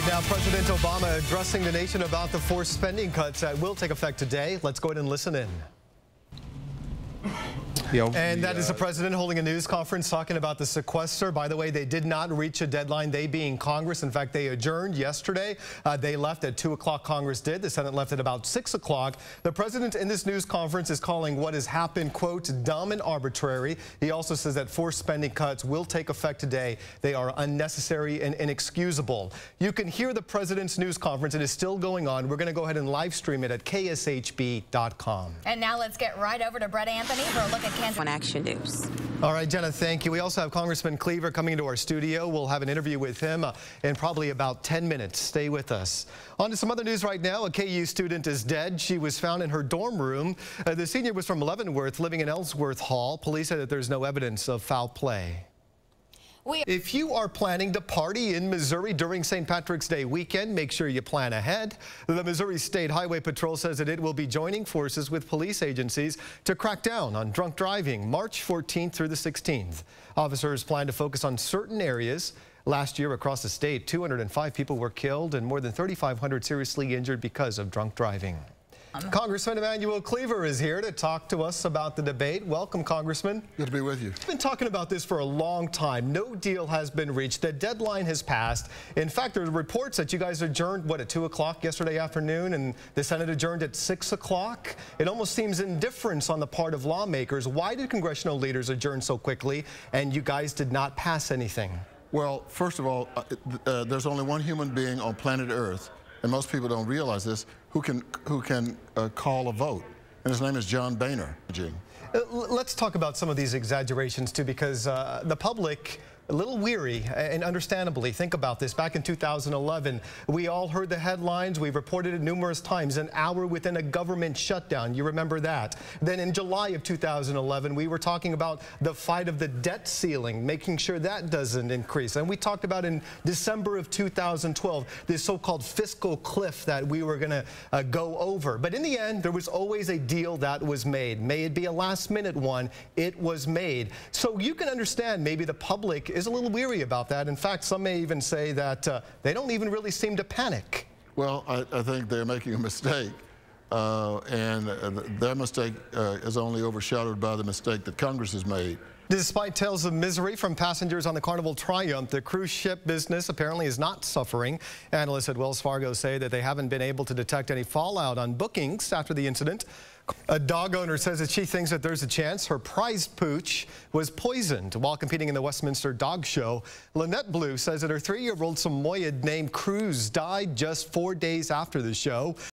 Now, President Obama addressing the nation about the forced spending cuts that will take effect today. Let's go ahead and listen in. And that is the president holding a news conference talking about the sequester. By the way, they did not reach a deadline, they being Congress. In fact, they adjourned yesterday. They left at 2 o'clock, Congress did. The Senate left at about 6 o'clock. The president in this news conference is calling what has happened, quote, dumb and arbitrary. He also says that forced spending cuts will take effect today. They are unnecessary and inexcusable. You can hear the president's news conference. It is still going on. We're going to go ahead and live stream it at KSHB.com. And now let's get right over to Brett Anthony for a look at Kansas on Action News. All right, Jenna, thank you. We also have Congressman Cleaver coming into our studio. We'll have an interview with him in probably about 10 minutes. Stay with us. On to some other news right now. A KU student is dead. She was found in her dorm room. The senior was from Leavenworth, living in Ellsworth Hall. Police said that there's no evidence of foul play. If you are planning to party in Missouri during St. Patrick's Day weekend, make sure you plan ahead. The Missouri State Highway Patrol says that it will be joining forces with police agencies to crack down on drunk driving March 14th through the 16th. Officers plan to focus on certain areas. Last year across the state, 205 people were killed and more than 3,500 seriously injured because of drunk driving. Congressman Emanuel Cleaver is here to talk to us about the debate. Welcome, Congressman. Good to be with you. We've been talking about this for a long time. No deal has been reached. The deadline has passed. In fact, there are reports that you guys adjourned, what, at 2 o'clock yesterday afternoon, and the Senate adjourned at 6 o'clock? It almost seems indifference on the part of lawmakers. Why did congressional leaders adjourn so quickly, and you guys did not pass anything? Well, first of all, there's only one human being on planet Earth, and most people don't realize this, who can call a vote, and his name is John Boehner. Let's talk about some of these exaggerations too, because the public a little weary, and understandably. Think about this. Back in 2011, we all heard the headlines. We reported it numerous times. An hour within a government shutdown. You remember that. Then in July of 2011, we were talking about the fight of the debt ceiling, making sure that doesn't increase. And we talked about in December of 2012, this so-called fiscal cliff that we were going to go over. But in the end, there was always a deal that was made. May it be a last-minute one, it was made. So you can understand maybe the public is a little weary about that. In fact, some may even say that they don't even really seem to panic. Well, I think they're making a mistake, and their mistake is only overshadowed by the mistake that Congress has made. Despite tales of misery from passengers on the Carnival Triumph, the cruise ship business apparently is not suffering. Analysts at Wells Fargo say that they haven't been able to detect any fallout on bookings after the incident. A dog owner says that she thinks that there's a chance her prized pooch was poisoned while competing in the Westminster Dog Show. Lynette Blue says that her 3-year-old Samoyed named Cruz died just 4 days after the show.